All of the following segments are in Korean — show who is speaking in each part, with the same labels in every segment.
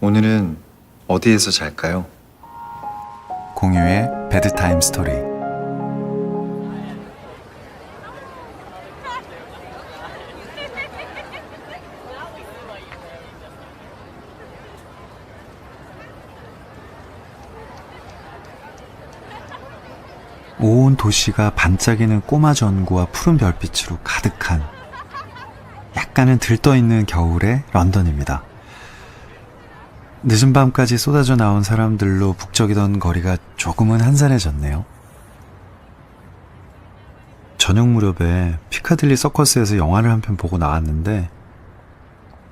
Speaker 1: 오늘은 어디에서 잘까요?
Speaker 2: 공유의 베드타임 스토리. 온 도시가 반짝이는 꼬마 전구와 푸른 별빛으로 가득한 약간은 들떠있는 겨울의 런던입니다. 늦은 밤까지 쏟아져 나온 사람들로 북적이던 거리가 조금은 한산해졌네요. 저녁 무렵에 피카딜리 서커스에서 영화를 한 편 보고 나왔는데,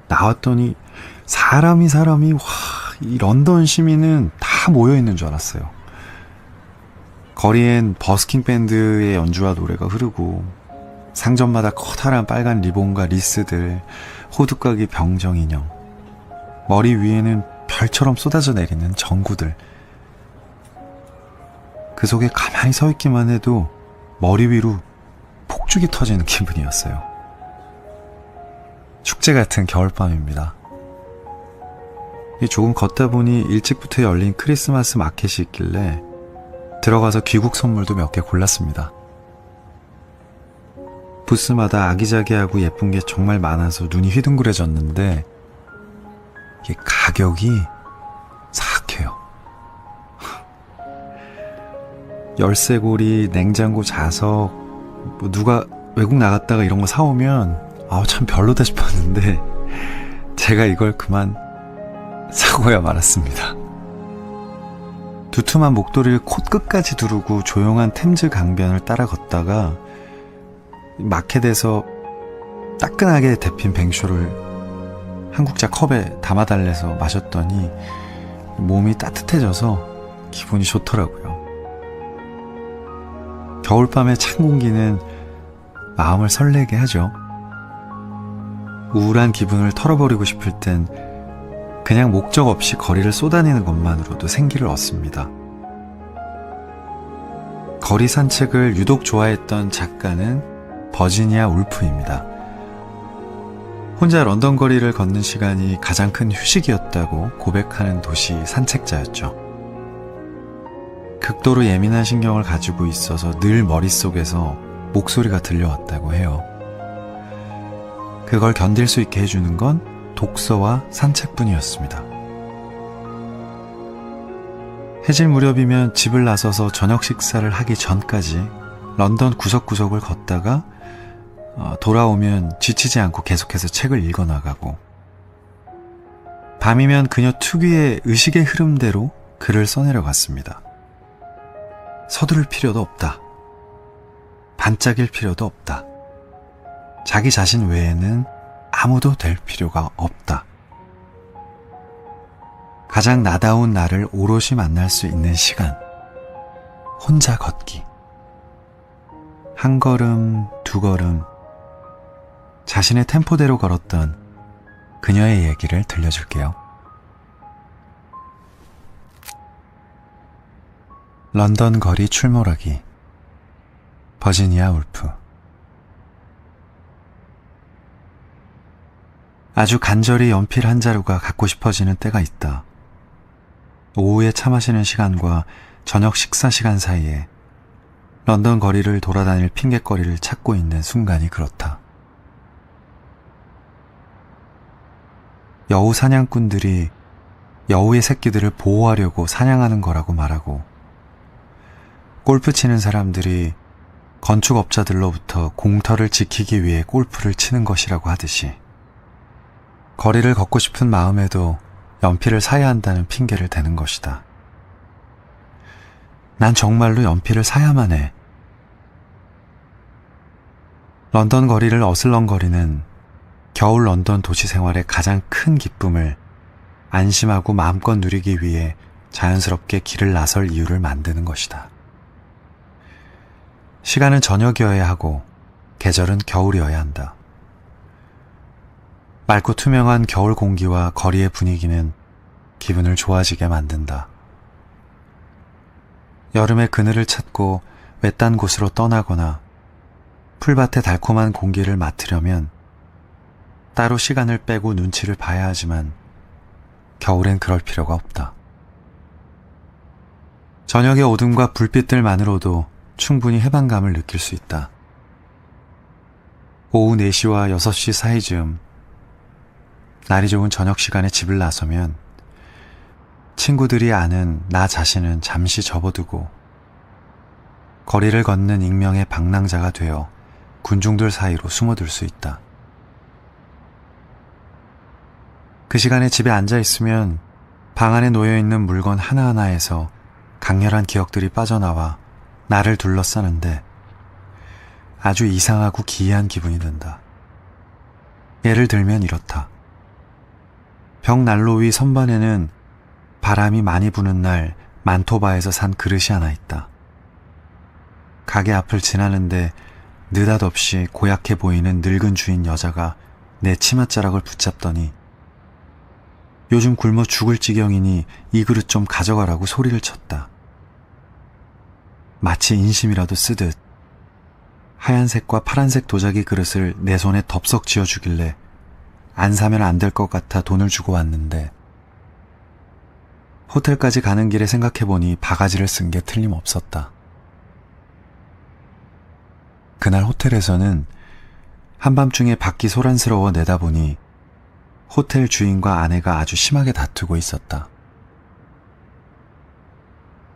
Speaker 2: 나왔더니 사람이 이 런던 시민은 다 모여있는 줄 알았어요. 거리엔 버스킹 밴드의 연주와 노래가 흐르고, 상점마다 커다란 빨간 리본과 리스들, 호두까기 병정 인형, 머리 위에는 별처럼 쏟아져 내리는 전구들. 그 속에 가만히 서 있기만 해도 머리 위로 폭죽이 터지는 기분이었어요. 축제 같은 겨울밤입니다. 조금 걷다 보니 일찍부터 열린 크리스마스 마켓이 있길래 들어가서 귀국 선물도 몇 개 골랐습니다. 부스마다 아기자기하고 예쁜 게 정말 많아서 눈이 휘둥그레졌는데, 이게 가격이 사악해요. 열쇠고리, 냉장고, 자석, 누가 외국 나갔다가 이런 거 사오면 참 별로다 싶었는데, 제가 이걸 그만 사고야 말았습니다. 두툼한 목도리를 콧끝까지 두르고 조용한 템즈 강변을 따라 걷다가 마켓에서 따끈하게 데핀 뱅쇼를 한 국자 컵에 담아달래서 마셨더니 몸이 따뜻해져서 기분이 좋더라고요. 겨울밤의 찬 공기는 마음을 설레게 하죠. 우울한 기분을 털어버리고 싶을 땐 그냥 목적 없이 거리를 쏘다니는 것만으로도 생기를 얻습니다. 거리 산책을 유독 좋아했던 작가는 버지니아 울프입니다. 혼자 런던 거리를 걷는 시간이 가장 큰 휴식이었다고 고백하는 도시 산책자였죠. 극도로 예민한 신경을 가지고 있어서 늘 머릿속에서 목소리가 들려왔다고 해요. 그걸 견딜 수 있게 해주는 건 독서와 산책뿐이었습니다. 해질 무렵이면 집을 나서서 저녁 식사를 하기 전까지 런던 구석구석을 걷다가 돌아오면 지치지 않고 계속해서 책을 읽어나가고, 밤이면 그녀 특유의 의식의 흐름대로 글을 써내려갔습니다. 서두를 필요도 없다. 반짝일 필요도 없다. 자기 자신 외에는 아무도 될 필요가 없다. 가장 나다운 나를 오롯이 만날 수 있는 시간. 혼자 걷기. 한 걸음, 두 걸음, 자신의 템포대로 걸었던 그녀의 얘기를 들려줄게요. 런던 거리 출몰하기. 버지니아 울프. 아주 간절히 연필 한 자루가 갖고 싶어지는 때가 있다. 오후에 차 마시는 시간과 저녁 식사 시간 사이에 런던 거리를 돌아다닐 핑곗거리를 찾고 있는 순간이 그렇다. 여우 사냥꾼들이 여우의 새끼들을 보호하려고 사냥하는 거라고 말하고, 골프 치는 사람들이 건축업자들로부터 공터를 지키기 위해 골프를 치는 것이라고 하듯이, 거리를 걷고 싶은 마음에도 연필을 사야 한다는 핑계를 대는 것이다. 난 정말로 연필을 사야만 해. 런던 거리를 어슬렁거리는 겨울 런던 도시 생활의 가장 큰 기쁨을 안심하고 마음껏 누리기 위해 자연스럽게 길을 나설 이유를 만드는 것이다. 시간은 저녁이어야 하고 계절은 겨울이어야 한다. 맑고 투명한 겨울 공기와 거리의 분위기는 기분을 좋아지게 만든다. 여름의 그늘을 찾고 외딴 곳으로 떠나거나 풀밭의 달콤한 공기를 맡으려면 따로 시간을 빼고 눈치를 봐야 하지만, 겨울엔 그럴 필요가 없다. 저녁의 어둠과 불빛들만으로도 충분히 해방감을 느낄 수 있다. 오후 4시와 6시 사이즈음, 날이 좋은 저녁 시간에 집을 나서면 친구들이 아는 나 자신은 잠시 접어두고 거리를 걷는 익명의 방랑자가 되어 군중들 사이로 숨어들 수 있다. 그 시간에 집에 앉아 있으면 방 안에 놓여있는 물건 하나하나에서 강렬한 기억들이 빠져나와 나를 둘러싸는데 아주 이상하고 기이한 기분이 든다. 예를 들면 이렇다. 벽난로 위 선반에는 바람이 많이 부는 날 만토바에서 산 그릇이 하나 있다. 가게 앞을 지나는데 느닷없이 고약해 보이는 늙은 주인 여자가 내 치맛자락을 붙잡더니 요즘 굶어 죽을 지경이니 이 그릇 좀 가져가라고 소리를 쳤다. 마치 인심이라도 쓰듯 하얀색과 파란색 도자기 그릇을 내 손에 덥석 쥐어주길래 안 사면 안 될 것 같아 돈을 주고 왔는데 호텔까지 가는 길에 생각해보니 바가지를 쓴 게 틀림없었다. 그날 호텔에서는 한밤중에 밖이 소란스러워 내다보니 호텔 주인과 아내가 아주 심하게 다투고 있었다.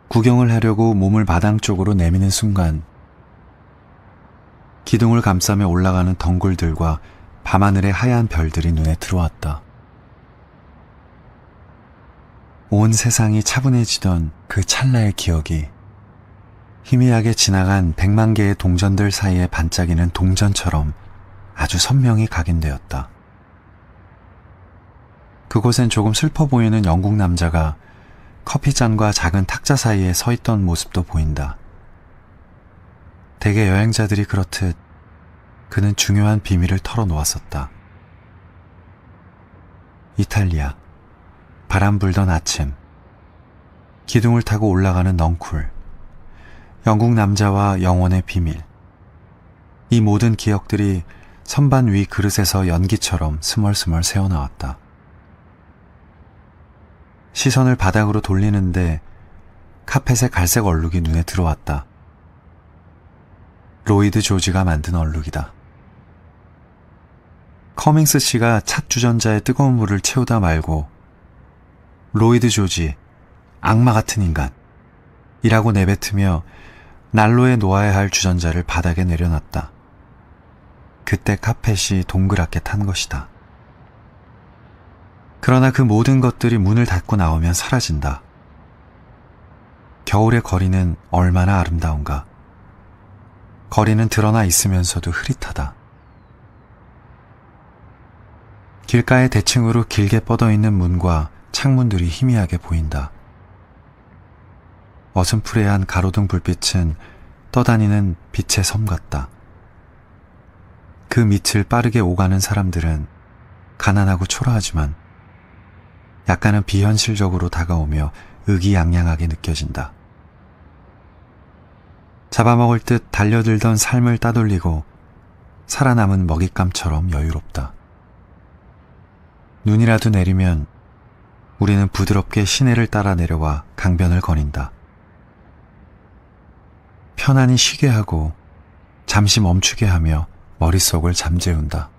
Speaker 2: 구경을 하려고 몸을 마당 쪽으로 내미는 순간 기둥을 감싸며 올라가는 덩굴들과 밤하늘의 하얀 별들이 눈에 들어왔다. 온 세상이 차분해지던 그 찰나의 기억이 희미하게 지나간 100만 개의 동전들 사이에 반짝이는 동전처럼 아주 선명히 각인되었다. 그곳엔 조금 슬퍼 보이는 영국 남자가 커피잔과 작은 탁자 사이에 서 있던 모습도 보인다. 대개 여행자들이 그렇듯 그는 중요한 비밀을 털어놓았었다. 이탈리아, 바람 불던 아침, 기둥을 타고 올라가는 넝쿨, 영국 남자와 영혼의 비밀. 이 모든 기억들이 선반 위 그릇에서 연기처럼 스멀스멀 새어나왔다. 시선을 바닥으로 돌리는데 카펫의 갈색 얼룩이 눈에 들어왔다. 로이드 조지가 만든 얼룩이다. 커밍스 씨가 찻 주전자에 뜨거운 물을 채우다 말고 로이드 조지, 악마 같은 인간 이라고 내뱉으며 난로에 놓아야 할 주전자를 바닥에 내려놨다. 그때 카펫이 동그랗게 탄 것이다. 그러나 그 모든 것들이 문을 닫고 나오면 사라진다. 겨울의 거리는 얼마나 아름다운가. 거리는 드러나 있으면서도 흐릿하다. 길가의 대칭으로 길게 뻗어있는 문과 창문들이 희미하게 보인다. 어슴푸레한 가로등 불빛은 떠다니는 빛의 섬 같다. 그 밑을 빠르게 오가는 사람들은 가난하고 초라하지만 약간은 비현실적으로 다가오며 의기양양하게 느껴진다. 잡아먹을 듯 달려들던 삶을 따돌리고 살아남은 먹잇감처럼 여유롭다. 눈이라도 내리면 우리는 부드럽게 시내를 따라 내려와 강변을 거닌다. 편안히 쉬게 하고 잠시 멈추게 하며 머릿속을 잠재운다.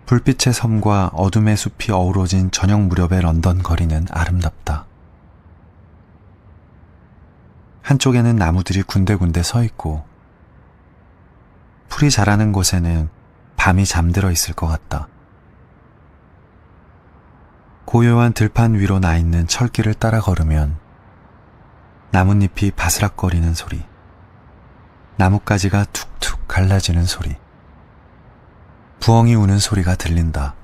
Speaker 2: 불빛의 섬과 어둠의 숲이 어우러진 저녁 무렵의 런던 거리는 아름답다. 한쪽에는 나무들이 군데군데 서 있고 풀이 자라는 곳에는 밤이 잠들어 있을 것 같다. 고요한 들판 위로 나 있는 철길을 따라 걸으면 나뭇잎이 바스락거리는 소리, 나뭇가지가 툭툭 갈라지는 소리, 부엉이 우는 소리가 들린다.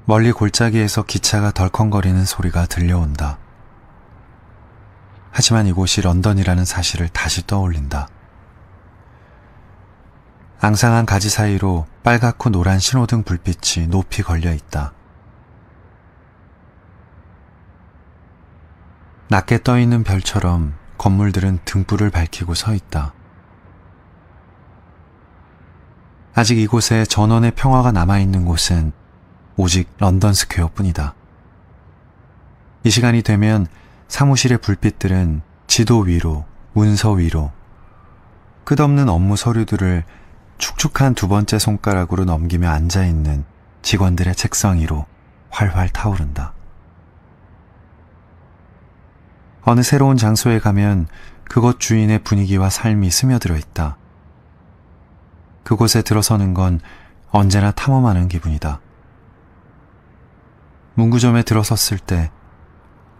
Speaker 2: 멀리 골짜기에서 기차가 덜컹거리는 소리가 들려온다. 하지만 이곳이 런던이라는 사실을 다시 떠올린다. 앙상한 가지 사이로 빨갛고 노란 신호등 불빛이 높이 걸려 있다. 낮게 떠있는 별처럼 건물들은 등불을 밝히고 서 있다. 아직 이곳에 전원의 평화가 남아있는 곳은 오직 런던 스퀘어뿐이다. 이 시간이 되면 사무실의 불빛들은 지도 위로, 문서 위로, 끝없는 업무 서류들을 축축한 두 번째 손가락으로 넘기며 앉아있는 직원들의 책상 위로 활활 타오른다. 어느 새로운 장소에 가면 그곳 주인의 분위기와 삶이 스며들어 있다. 그곳에 들어서는 건 언제나 탐험하는 기분이다. 문구점에 들어섰을 때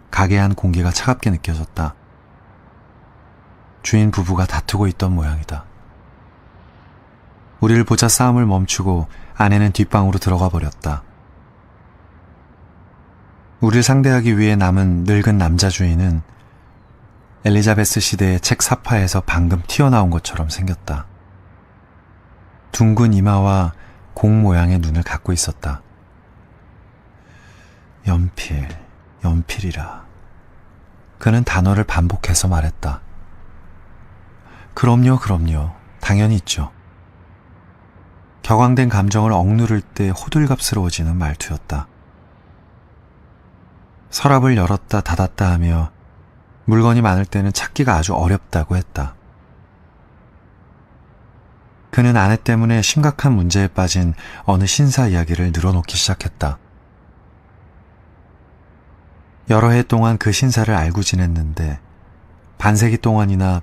Speaker 2: 가게 안 공기가 차갑게 느껴졌다. 주인 부부가 다투고 있던 모양이다. 우리를 보자 싸움을 멈추고 아내는 뒷방으로 들어가 버렸다. 우리를 상대하기 위해 남은 늙은 남자 주인은 엘리자베스 시대의 책 사파에서 방금 튀어나온 것처럼 생겼다. 둥근 이마와 공 모양의 눈을 갖고 있었다. 연필, 연필이라. 그는 단어를 반복해서 말했다. 그럼요, 그럼요. 당연히 있죠. 격앙된 감정을 억누를 때 호들갑스러워지는 말투였다. 서랍을 열었다 닫았다 하며 물건이 많을 때는 찾기가 아주 어렵다고 했다. 그는 아내 때문에 심각한 문제에 빠진 어느 신사 이야기를 늘어놓기 시작했다. 여러 해 동안 그 신사를 알고 지냈는데 반세기 동안이나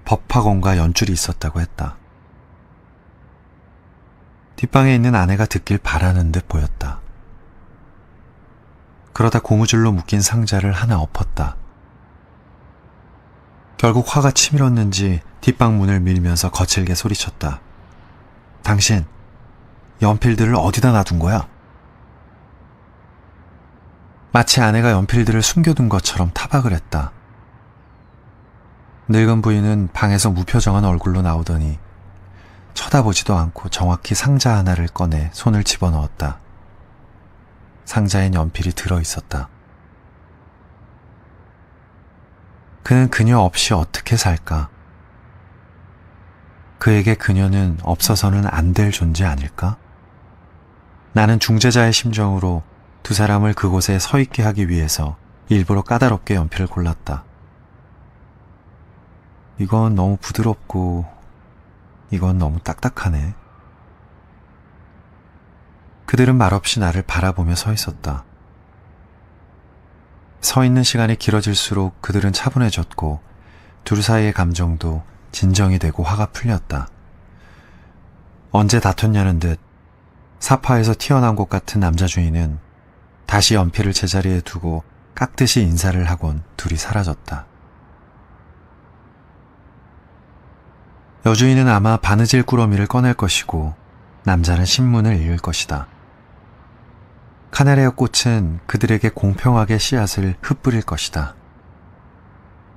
Speaker 2: 법학원과 연줄이 있었다고 했다. 뒷방에 있는 아내가 듣길 바라는 듯 보였다. 그러다 고무줄로 묶인 상자를 하나 엎었다. 결국 화가 치밀었는지 뒷방 문을 밀면서 거칠게 소리쳤다. 당신, 연필들을 어디다 놔둔 거야? 마치 아내가 연필들을 숨겨둔 것처럼 타박을 했다. 늙은 부인은 방에서 무표정한 얼굴로 나오더니 쳐다보지도 않고 정확히 상자 하나를 꺼내 손을 집어넣었다. 상자엔 연필이 들어있었다. 그는 그녀 없이 어떻게 살까? 그에게 그녀는 없어서는 안 될 존재 아닐까? 나는 중재자의 심정으로 두 사람을 그곳에 서 있게 하기 위해서 일부러 까다롭게 연필을 골랐다. 이건 너무 부드럽고 이건 너무 딱딱하네. 그들은 말없이 나를 바라보며 서 있었다. 서 있는 시간이 길어질수록 그들은 차분해졌고 둘 사이의 감정도 진정이 되고 화가 풀렸다. 언제 다퉜냐는 듯 사파에서 튀어나온 것 같은 남자 주인은 다시 연필을 제자리에 두고 깍듯이 인사를 하곤 둘이 사라졌다. 여주인은 아마 바느질 꾸러미를 꺼낼 것이고 남자는 신문을 읽을 것이다. 카넬리아 꽃은 그들에게 공평하게 씨앗을 흩뿌릴 것이다.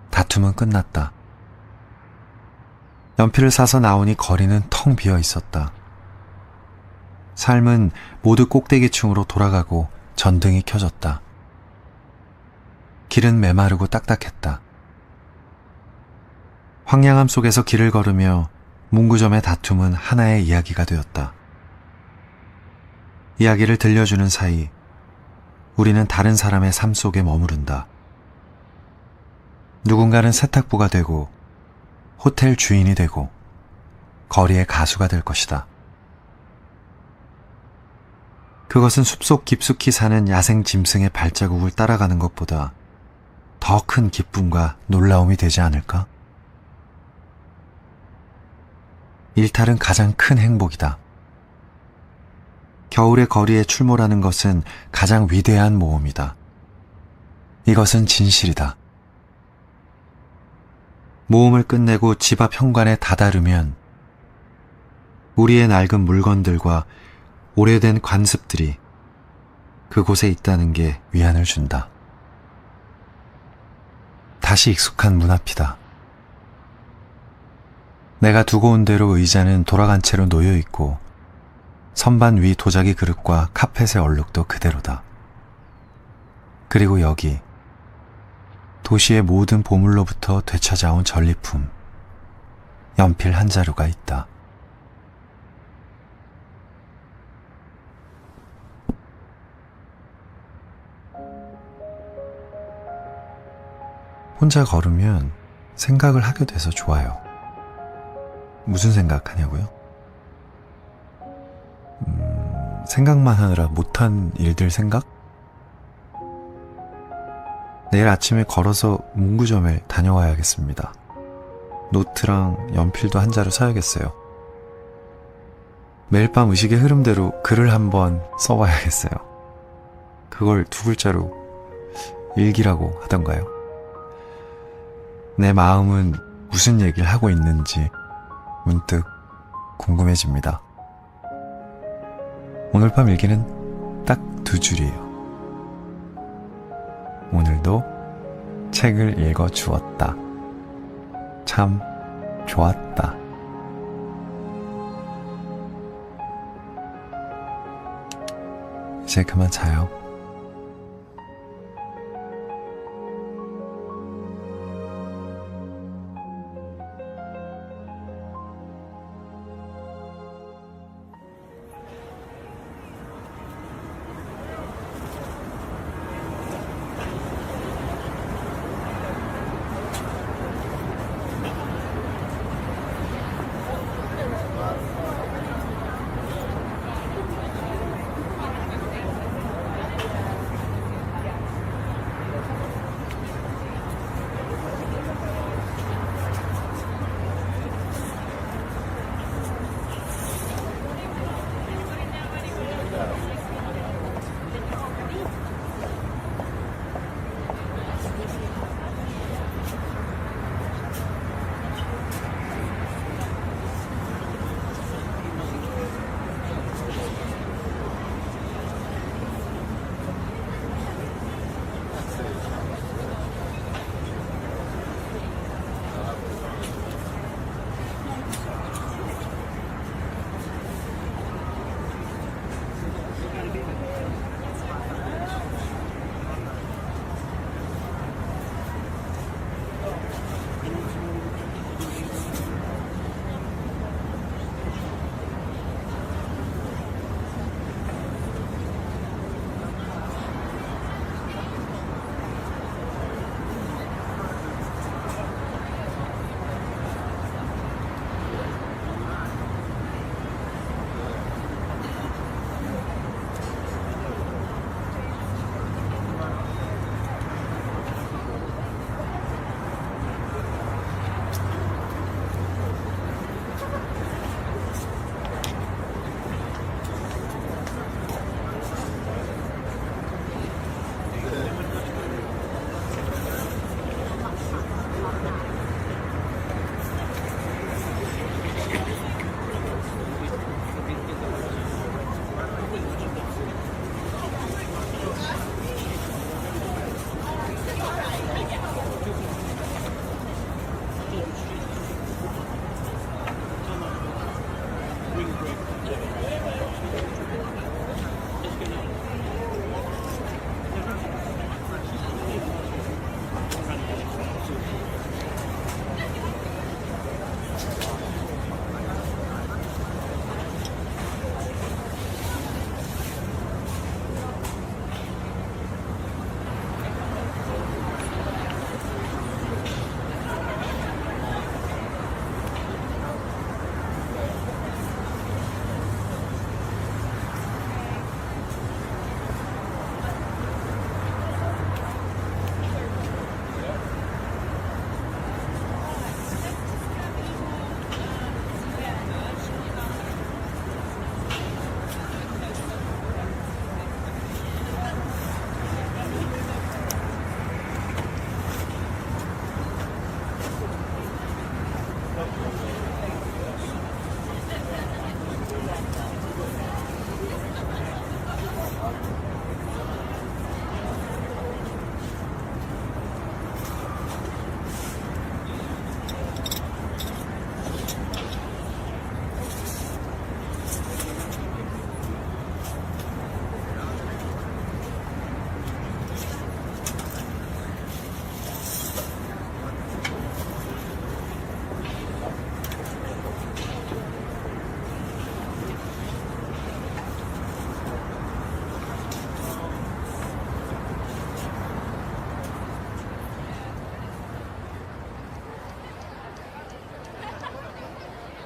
Speaker 2: 다툼은 끝났다. 연필을 사서 나오니 거리는 텅 비어 있었다. 삶은 모두 꼭대기층으로 돌아가고 전등이 켜졌다. 길은 메마르고 딱딱했다. 황량함 속에서 길을 걸으며 문구점의 다툼은 하나의 이야기가 되었다. 이야기를 들려주는 사이 우리는 다른 사람의 삶 속에 머무른다. 누군가는 세탁부가 되고 호텔 주인이 되고 거리의 가수가 될 것이다. 그것은 숲속 깊숙이 사는 야생 짐승의 발자국을 따라가는 것보다 더 큰 기쁨과 놀라움이 되지 않을까? 일탈은 가장 큰 행복이다. 겨울의 거리에 출몰하는 것은 가장 위대한 모험이다. 이것은 진실이다. 모험을 끝내고 집 앞 현관에 다다르면 우리의 낡은 물건들과 오래된 관습들이 그곳에 있다는 게 위안을 준다. 다시 익숙한 문 앞이다. 내가 두고 온 대로 의자는 돌아간 채로 놓여 있고 선반 위 도자기 그릇과 카펫의 얼룩도 그대로다. 그리고 여기 도시의 모든 보물로부터 되찾아온 전리품, 연필 한 자루가 있다. 혼자 걸으면 생각을 하게 돼서 좋아요. 무슨 생각하냐고요? 생각만 하느라 못한 일들 생각? 내일 아침에 걸어서 문구점에 다녀와야겠습니다. 노트랑 연필도 한 자루 사야겠어요. 매일 밤 의식의 흐름대로 글을 한번 써봐야겠어요. 그걸 두 글자로 일기라고 하던가요? 내 마음은 무슨 얘기를 하고 있는지 문득 궁금해집니다. 오늘 밤 일기는 딱 2줄이에요. 오늘도 책을 읽어 주었다. 참 좋았다. 이제 그만 자요.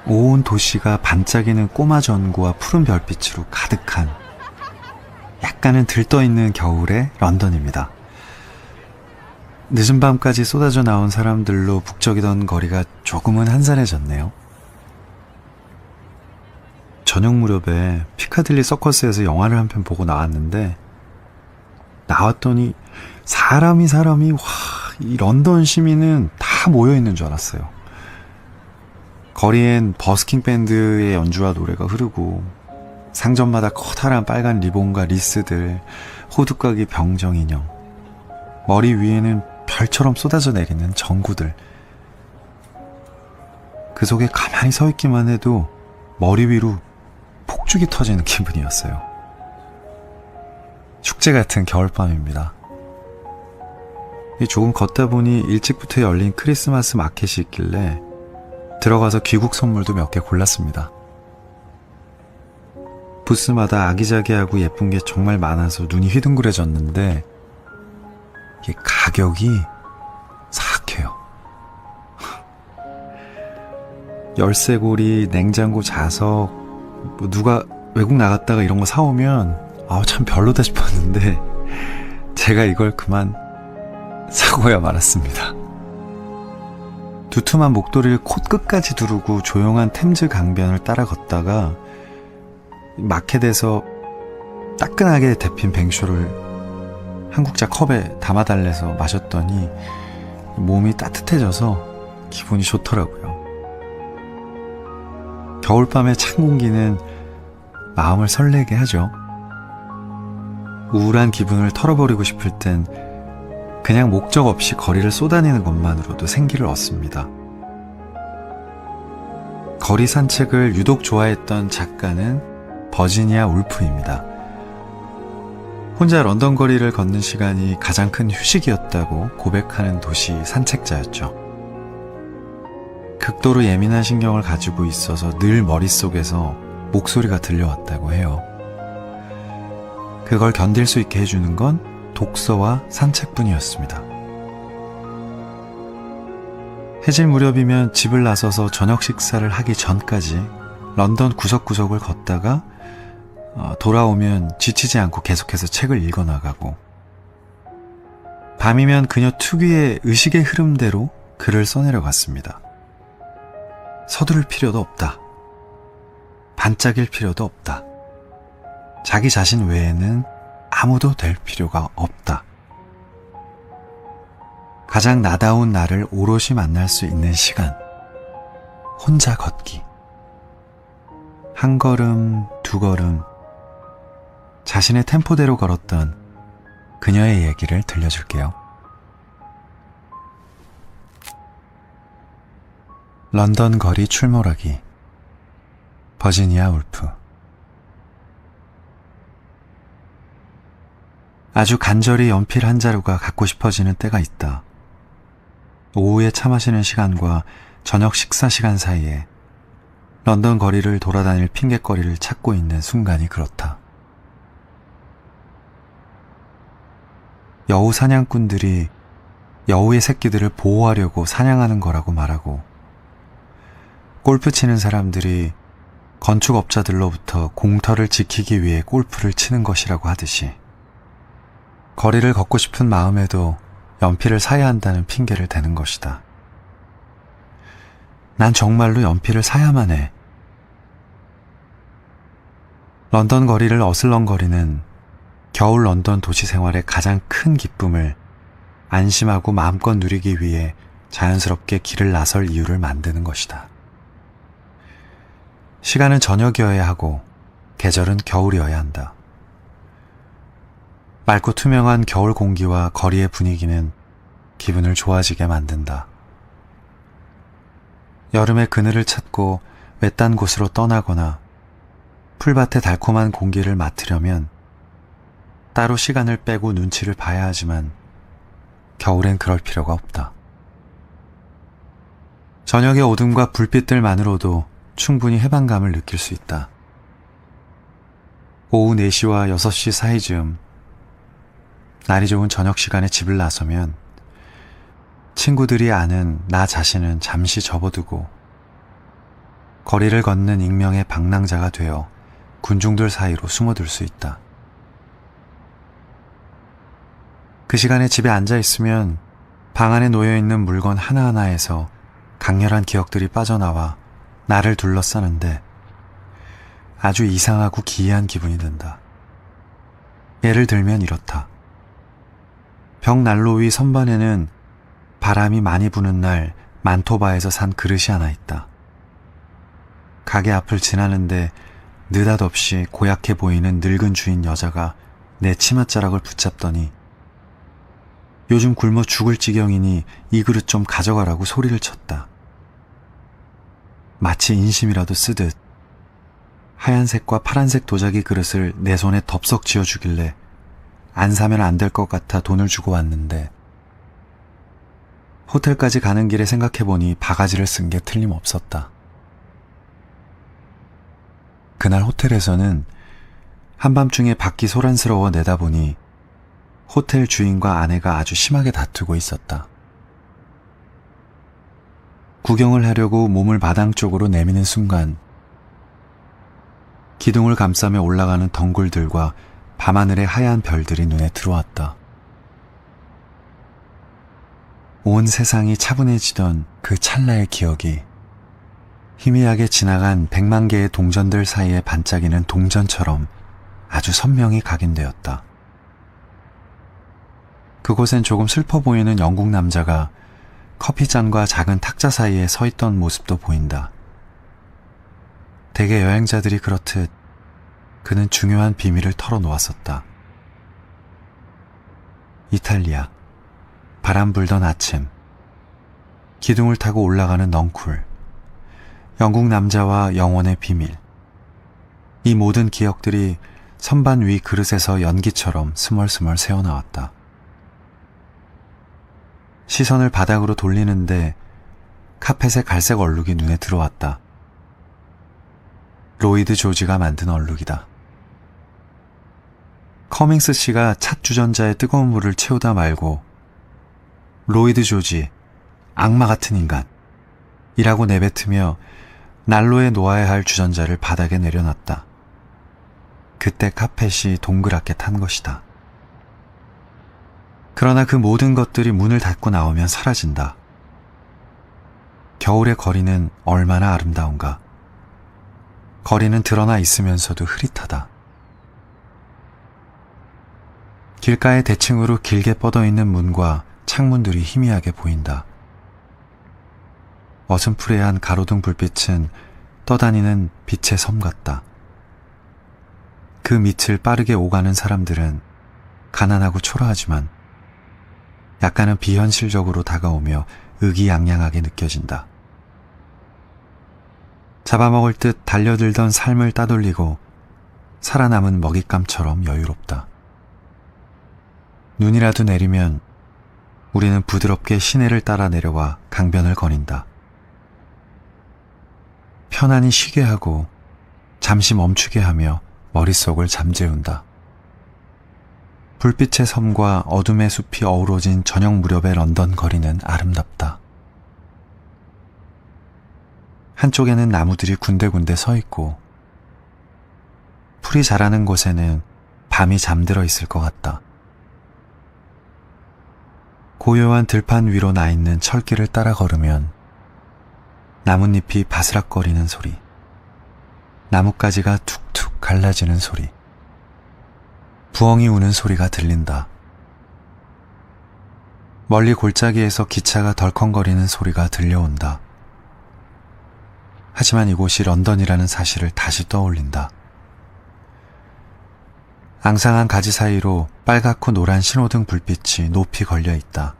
Speaker 2: 온 도시가 반짝이는 꼬마 전구와 푸른 별빛으로 가득한 약간은 들떠있는 겨울의 런던입니다. 늦은 밤까지 쏟아져 나온 사람들로 북적이던 거리가 조금은 한산해졌네요. 저녁 무렵에 피카딜리 서커스에서 영화를 한 편 보고 나왔는데 나왔더니 사람이 이 런던 시민은 다 모여있는 줄 알았어요. 거리엔 버스킹 밴드의 연주와 노래가 흐르고 상점마다 커다란 빨간 리본과 리스들, 호두까기 병정 인형, 머리 위에는 별처럼 쏟아져 내리는 전구들. 그 속에 가만히 서 있기만 해도 머리 위로 폭죽이 터지는 기분이었어요. 축제 같은 겨울밤입니다. 조금 걷다 보니 일찍부터 열린 크리스마스 마켓이 있길래 들어가서 귀국 선물도 몇 개 골랐습니다. 부스마다 아기자기하고 예쁜 게 정말 많아서 눈이 휘둥그레졌는데 이게 가격이 사악해요. 열쇠고리, 냉장고, 자석, 누가 외국 나갔다가 이런 거 사오면 참 별로다 싶었는데 제가 이걸 그만 사고야 말았습니다. 두툼한 목도리를 콧끝까지 두르고 조용한 템즈 강변을 따라 걷다가 마켓에서 따끈하게 데핀 뱅쇼를 한 국자 컵에 담아달래서 마셨더니 몸이 따뜻해져서 기분이 좋더라고요. 겨울밤의 찬 공기는 마음을 설레게 하죠. 우울한 기분을 털어버리고 싶을 땐 그냥 목적 없이 거리를 쏘다니는 것만으로도 생기를 얻습니다. 거리 산책을 유독 좋아했던 작가는 버지니아 울프입니다. 혼자 런던 거리를 걷는 시간이 가장 큰 휴식이었다고 고백하는 도시 산책자였죠. 극도로 예민한 신경을 가지고 있어서 늘 머릿속에서 목소리가 들려왔다고 해요. 그걸 견딜 수 있게 해주는 건 독서와 산책뿐이었습니다. 해질 무렵이면 집을 나서서 저녁 식사를 하기 전까지 런던 구석구석을 걷다가 돌아오면 지치지 않고 계속해서 책을 읽어나가고, 밤이면 그녀 특유의 의식의 흐름대로 글을 써내려갔습니다. 서두를 필요도 없다. 반짝일 필요도 없다. 자기 자신 외에는 아무도 될 필요가 없다. 가장 나다운 나를 오롯이 만날 수 있는 시간. 혼자 걷기. 한 걸음, 두 걸음, 자신의 템포대로 걸었던 그녀의 얘기를 들려줄게요. 런던 거리 출몰하기. 버지니아 울프. 아주 간절히 연필 한 자루가 갖고 싶어지는 때가 있다. 오후에 차 마시는 시간과 저녁 식사 시간 사이에 런던 거리를 돌아다닐 핑곗거리를 찾고 있는 순간이 그렇다. 여우 사냥꾼들이 여우의 새끼들을 보호하려고 사냥하는 거라고 말하고, 골프 치는 사람들이 건축업자들로부터 공터를 지키기 위해 골프를 치는 것이라고 하듯이 거리를 걷고 싶은 마음에도 연필을 사야 한다는 핑계를 대는 것이다. 난 정말로 연필을 사야만 해. 런던 거리를 어슬렁거리는 겨울 런던 도시 생활의 가장 큰 기쁨을 안심하고 마음껏 누리기 위해 자연스럽게 길을 나설 이유를 만드는 것이다. 시간은 저녁이어야 하고 계절은 겨울이어야 한다. 맑고 투명한 겨울 공기와 거리의 분위기는 기분을 좋아지게 만든다. 여름의 그늘을 찾고 외딴 곳으로 떠나거나 풀밭의 달콤한 공기를 맡으려면 따로 시간을 빼고 눈치를 봐야 하지만 겨울엔 그럴 필요가 없다. 저녁의 어둠과 불빛들만으로도 충분히 해방감을 느낄 수 있다. 오후 4시와 6시 사이즈음, 날이 좋은 저녁 시간에 집을 나서면 친구들이 아는 나 자신은 잠시 접어두고 거리를 걷는 익명의 방랑자가 되어 군중들 사이로 숨어들 수 있다. 그 시간에 집에 앉아 있으면 방 안에 놓여있는 물건 하나하나에서 강렬한 기억들이 빠져나와 나를 둘러싸는데 아주 이상하고 기이한 기분이 든다. 예를 들면 이렇다. 벽난로 위 선반에는 바람이 많이 부는 날 만토바에서 산 그릇이 하나 있다. 가게 앞을 지나는데 느닷없이 고약해 보이는 늙은 주인 여자가 내 치맛자락을 붙잡더니 요즘 굶어 죽을 지경이니 이 그릇 좀 가져가라고 소리를 쳤다. 마치 인심이라도 쓰듯 하얀색과 파란색 도자기 그릇을 내 손에 덥석 쥐어주길래 안 사면 안 될 것 같아 돈을 주고 왔는데 호텔까지 가는 길에 생각해보니 바가지를 쓴 게 틀림없었다. 그날 호텔에서는 한밤중에 밖이 소란스러워 내다보니 호텔 주인과 아내가 아주 심하게 다투고 있었다. 구경을 하려고 몸을 마당 쪽으로 내미는 순간 기둥을 감싸며 올라가는 덩굴들과 밤하늘의 하얀 별들이 눈에 들어왔다. 온 세상이 차분해지던 그 찰나의 기억이 희미하게 지나간 100만 개의 동전들 사이에 반짝이는 동전처럼 아주 선명히 각인되었다. 그곳엔 조금 슬퍼 보이는 영국 남자가 커피잔과 작은 탁자 사이에 서 있던 모습도 보인다. 대개 여행자들이 그렇듯 그는 중요한 비밀을 털어놓았었다. 이탈리아, 바람 불던 아침, 기둥을 타고 올라가는 넝쿨, 영국 남자와 영혼의 비밀. 이 모든 기억들이 선반 위 그릇에서 연기처럼 스멀스멀 새어나왔다. 시선을 바닥으로 돌리는데 카펫의 갈색 얼룩이 눈에 들어왔다. 로이드 조지가 만든 얼룩이다. 커밍스 씨가 찻 주전자에 뜨거운 물을 채우다 말고 로이드 조지, 악마 같은 인간 이라고 내뱉으며 난로에 놓아야 할 주전자를 바닥에 내려놨다. 그때 카펫이 동그랗게 탄 것이다. 그러나 그 모든 것들이 문을 닫고 나오면 사라진다. 겨울의 거리는 얼마나 아름다운가. 거리는 드러나 있으면서도 흐릿하다. 길가에 대칭으로 길게 뻗어있는 문과 창문들이 희미하게 보인다. 어슴푸레한 가로등 불빛은 떠다니는 빛의 섬 같다. 그 밑을 빠르게 오가는 사람들은 가난하고 초라하지만 약간은 비현실적으로 다가오며 의기양양하게 느껴진다. 잡아먹을 듯 달려들던 삶을 따돌리고 살아남은 먹잇감처럼 여유롭다. 눈이라도 내리면 우리는 부드럽게 시내를 따라 내려와 강변을 거닌다. 편안히 쉬게 하고 잠시 멈추게 하며 머릿속을 잠재운다. 불빛의 섬과 어둠의 숲이 어우러진 저녁 무렵의 런던 거리는 아름답다. 한쪽에는 나무들이 군데군데 서 있고 풀이 자라는 곳에는 밤이 잠들어 있을 것 같다. 고요한 들판 위로 나 있는 철길을 따라 걸으면 나뭇잎이 바스락거리는 소리, 나뭇가지가 툭툭 갈라지는 소리, 부엉이 우는 소리가 들린다. 멀리 골짜기에서 기차가 덜컹거리는 소리가 들려온다. 하지만 이곳이 런던이라는 사실을 다시 떠올린다. 앙상한 가지 사이로 빨갛고 노란 신호등 불빛이 높이 걸려 있다.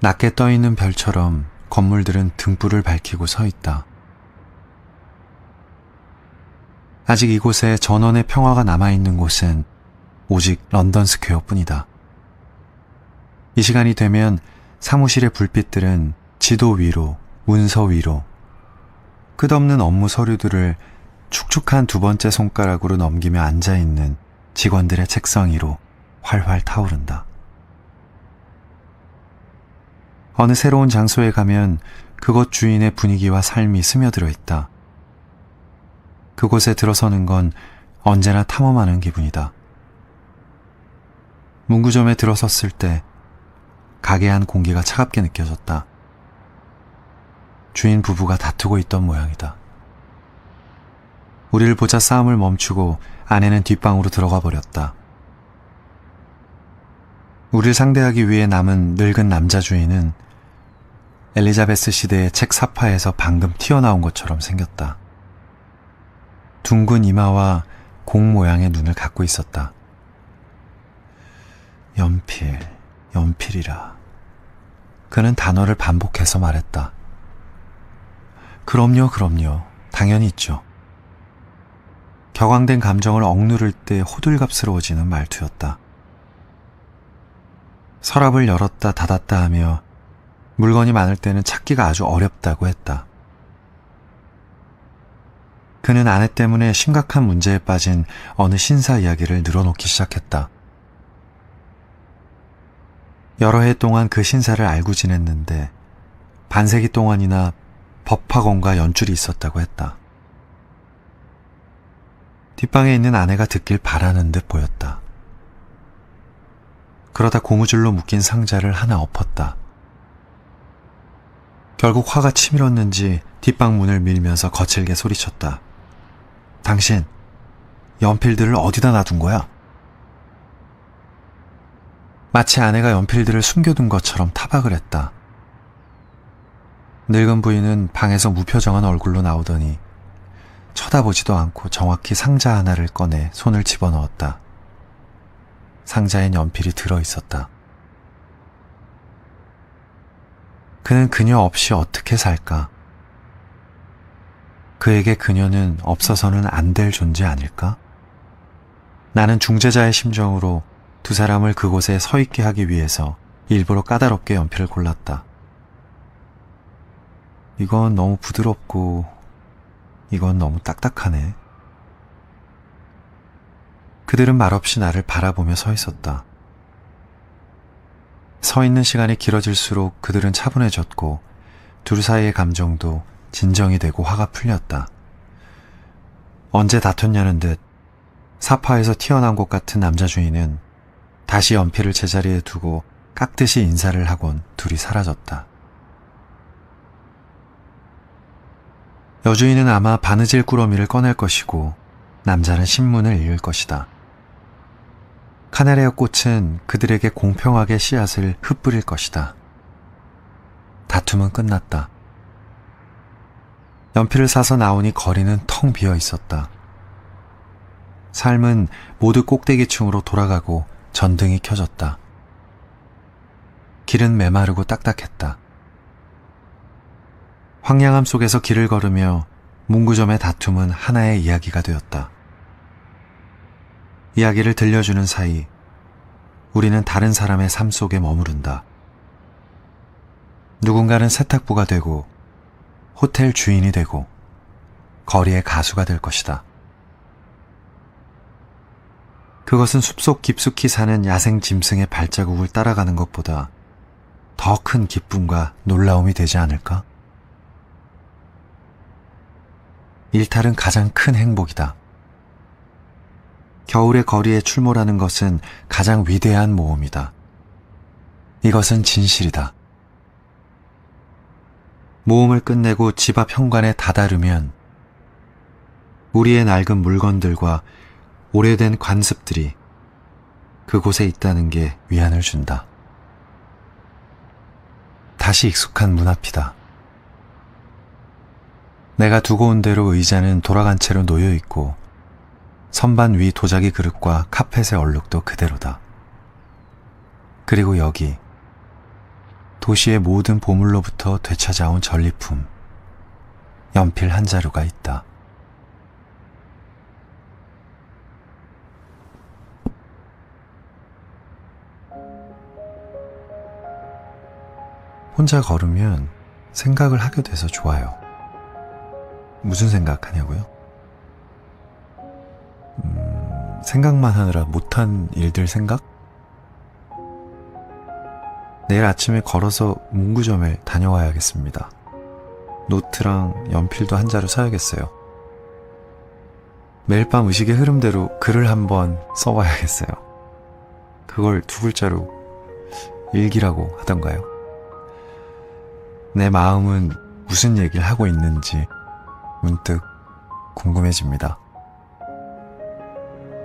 Speaker 2: 낮게 떠 있는 별처럼 건물들은 등불을 밝히고 서 있다. 아직 이곳에 전원의 평화가 남아있는 곳은 오직 런던 스퀘어뿐이다. 이 시간이 되면 사무실의 불빛들은 지도 위로, 문서 위로, 끝없는 업무 서류들을 축축한 두 번째 손가락으로 넘기며 앉아있는 직원들의 책상 위로 활활 타오른다. 어느 새로운 장소에 가면 그곳 주인의 분위기와 삶이 스며들어 있다. 그곳에 들어서는 건 언제나 탐험하는 기분이다. 문구점에 들어섰을 때 가게 안 공기가 차갑게 느껴졌다. 주인 부부가 다투고 있던 모양이다. 우리를 보자 싸움을 멈추고 아내는 뒷방으로 들어가 버렸다. 우리를 상대하기 위해 남은 늙은 남자 주인은 엘리자베스 시대의 책 사파에서 방금 튀어나온 것처럼 생겼다. 둥근 이마와 공 모양의 눈을 갖고 있었다. 연필, 연필이라. 그는 단어를 반복해서 말했다. 그럼요, 그럼요. 당연히 있죠. 격앙된 감정을 억누를 때 호들갑스러워지는 말투였다. 서랍을 열었다 닫았다 하며 물건이 많을 때는 찾기가 아주 어렵다고 했다. 그는 아내 때문에 심각한 문제에 빠진 어느 신사 이야기를 늘어놓기 시작했다. 여러 해 동안 그 신사를 알고 지냈는데 반세기 동안이나 법학원과 연줄이 있었다고 했다. 뒷방에 있는 아내가 듣길 바라는 듯 보였다. 그러다 고무줄로 묶인 상자를 하나 엎었다. 결국 화가 치밀었는지 뒷방 문을 밀면서 거칠게 소리쳤다. 당신, 연필들을 어디다 놔둔 거야? 마치 아내가 연필들을 숨겨둔 것처럼 타박을 했다. 늙은 부인은 방에서 무표정한 얼굴로 나오더니 쳐다보지도 않고 정확히 상자 하나를 꺼내 손을 집어넣었다. 상자엔 연필이 들어있었다. 그는 그녀 없이 어떻게 살까? 그에게 그녀는 없어서는 안 될 존재 아닐까? 나는 중재자의 심정으로 두 사람을 그곳에 서 있게 하기 위해서 일부러 까다롭게 연필을 골랐다. 이건 너무 부드럽고 이건 너무 딱딱하네. 그들은 말없이 나를 바라보며 서 있었다. 서 있는 시간이 길어질수록 그들은 차분해졌고 둘 사이의 감정도 진정이 되고 화가 풀렸다. 언제 다퉜냐는 듯 사파에서 튀어나온 것 같은 남자 주인은 다시 연필을 제자리에 두고 깍듯이 인사를 하곤 둘이 사라졌다. 여주인은 아마 바느질 꾸러미를 꺼낼 것이고 남자는 신문을 읽을 것이다. 카네레아 꽃은 그들에게 공평하게 씨앗을 흩뿌릴 것이다. 다툼은 끝났다. 연필을 사서 나오니 거리는 텅 비어 있었다. 삶은 모두 꼭대기층으로 돌아가고 전등이 켜졌다. 길은 메마르고 딱딱했다. 황량함 속에서 길을 걸으며 문구점의 다툼은 하나의 이야기가 되었다. 이야기를 들려주는 사이 우리는 다른 사람의 삶 속에 머무른다. 누군가는 세탁부가 되고 호텔 주인이 되고 거리의 가수가 될 것이다. 그것은 숲속 깊숙이 사는 야생 짐승의 발자국을 따라가는 것보다 더 큰 기쁨과 놀라움이 되지 않을까? 일탈은 가장 큰 행복이다. 겨울의 거리에 출몰하는 것은 가장 위대한 모험이다. 이것은 진실이다. 모험을 끝내고 집 앞 현관에 다다르면 우리의 낡은 물건들과 오래된 관습들이 그곳에 있다는 게 위안을 준다. 다시 익숙한 문 앞이다. 내가 두고 온 대로 의자는 돌아간 채로 놓여 있고 선반 위 도자기 그릇과 카펫의 얼룩도 그대로다. 그리고 여기 도시의 모든 보물로부터 되찾아온 전리품, 연필 한 자루가 있다. 혼자 걸으면 생각을 하게 돼서 좋아요. 무슨 생각하냐고요? 생각만 하느라 못한 일들 생각? 내일 아침에 걸어서 문구점에 다녀와야겠습니다. 노트랑 연필도 한 자루 사야겠어요. 매일 밤 의식의 흐름대로 글을 한번 써봐야겠어요. 그걸 두 글자로 일기라고 하던가요? 내 마음은 무슨 얘기를 하고 있는지 문득 궁금해집니다.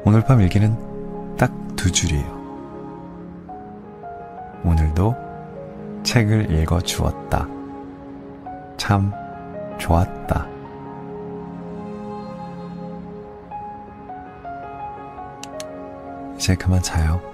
Speaker 2: 오늘 밤 일기는 딱 2줄이에요. 오늘도 책을 읽어 주었다. 참 좋았다. 이제 그만 자요.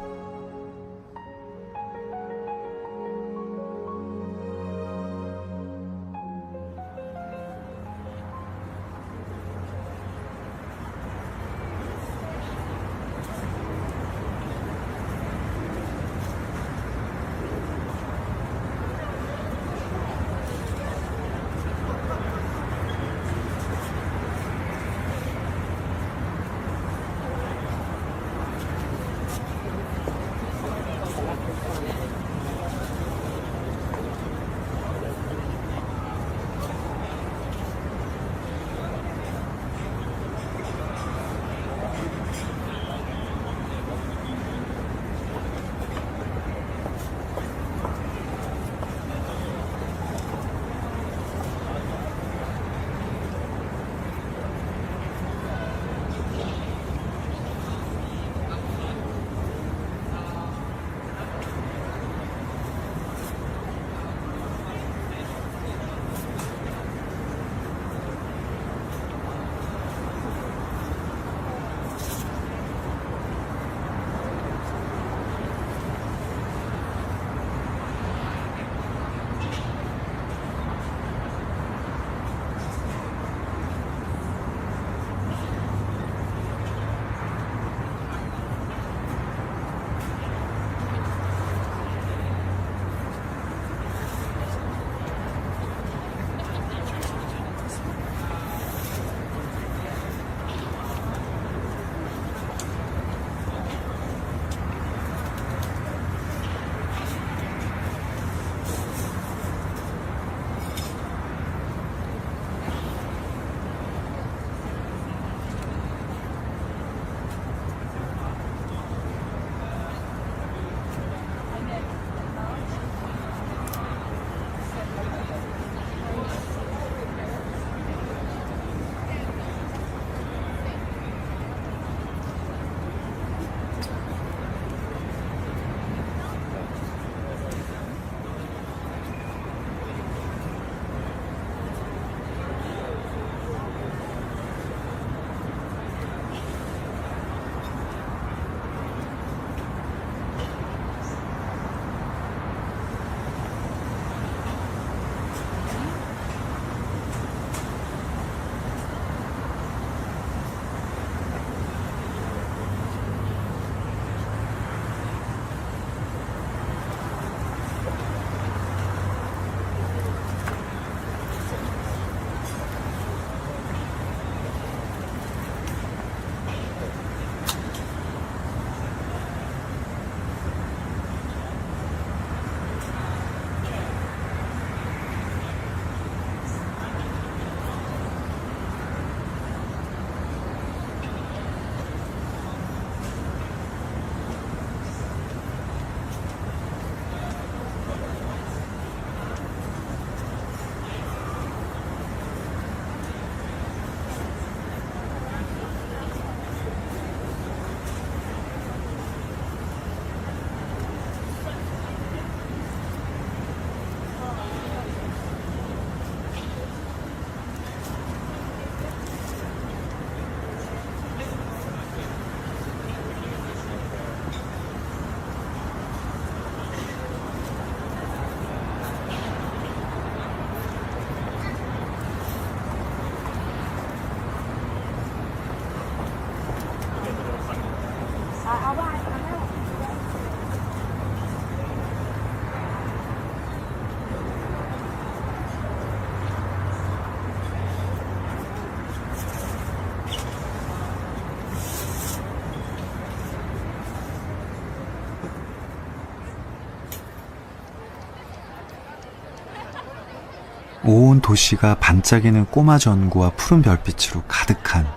Speaker 2: 온 도시가 반짝이는 꼬마 전구와 푸른 별빛으로 가득한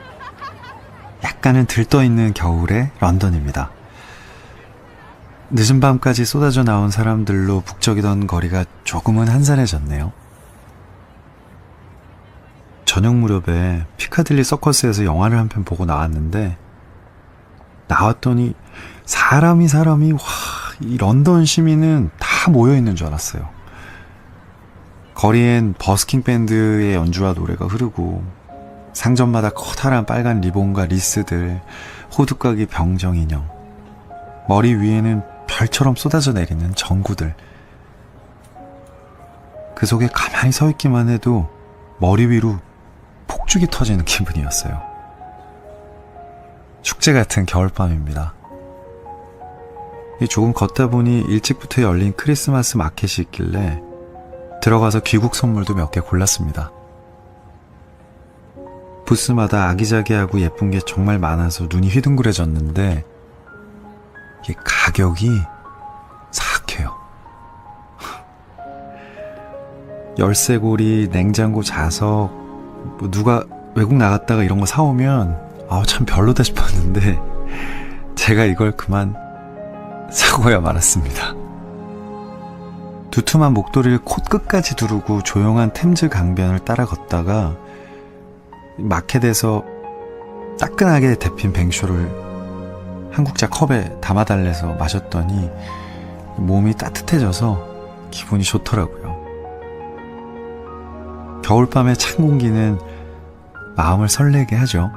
Speaker 2: 약간은 들떠있는 겨울의 런던입니다. 늦은 밤까지 쏟아져 나온 사람들로 북적이던 거리가 조금은 한산해졌네요. 저녁 무렵에 피카딜리 서커스에서 영화를 한 편 보고 나왔는데 나왔더니 사람이 이 런던 시민은 다 모여있는 줄 알았어요. 거리엔 버스킹 밴드의 연주와 노래가 흐르고 상점마다 커다란 빨간 리본과 리스들, 호두까기 병정 인형, 머리 위에는 별처럼 쏟아져 내리는 전구들. 그 속에 가만히 서 있기만 해도 머리 위로 폭죽이 터지는 기분이었어요. 축제 같은 겨울밤입니다. 조금 걷다 보니 일찍부터 열린 크리스마스 마켓이 있길래 들어가서 귀국 선물도 몇 개 골랐습니다. 부스마다 아기자기하고 예쁜 게 정말 많아서 눈이 휘둥그레졌는데 이게 가격이 사악해요. 열쇠고리, 냉장고, 자석, 누가 외국 나갔다가 이런 거 사오면 참 별로다 싶었는데 제가 이걸 그만 사고야 말았습니다. 두툼한 목도리를 콧끝까지 두르고 조용한 템즈 강변을 따라 걷다가 마켓에서 따끈하게 데핀 뱅쇼를 한 국자 컵에 담아달래서 마셨더니 몸이 따뜻해져서 기분이 좋더라고요. 겨울밤의 찬 공기는 마음을 설레게 하죠.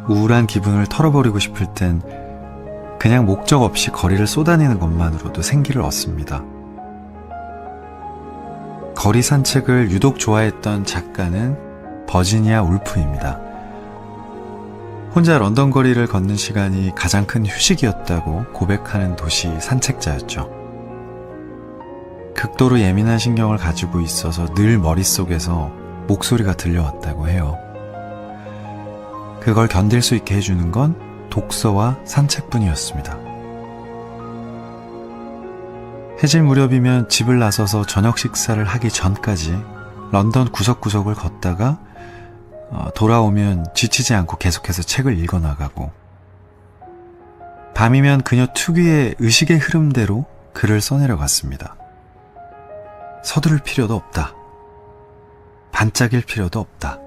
Speaker 2: 우울한 기분을 털어버리고 싶을 땐 그냥 목적 없이 거리를 쏟아내는 것만으로도 생기를 얻습니다. 거리 산책을 유독 좋아했던 작가는 버지니아 울프입니다. 혼자 런던 거리를 걷는 시간이 가장 큰 휴식이었다고 고백하는 도시 산책자였죠. 극도로 예민한 신경을 가지고 있어서 늘 머릿속에서 목소리가 들려왔다고 해요. 그걸 견딜 수 있게 해주는 건 독서와 산책뿐이었습니다. 해질 무렵이면 집을 나서서 저녁 식사를 하기 전까지 런던 구석구석을 걷다가 돌아오면 지치지 않고 계속해서 책을 읽어나가고, 밤이면 그녀 특유의 의식의 흐름대로 글을 써내려갔습니다. 서두를 필요도 없다. 반짝일 필요도 없다.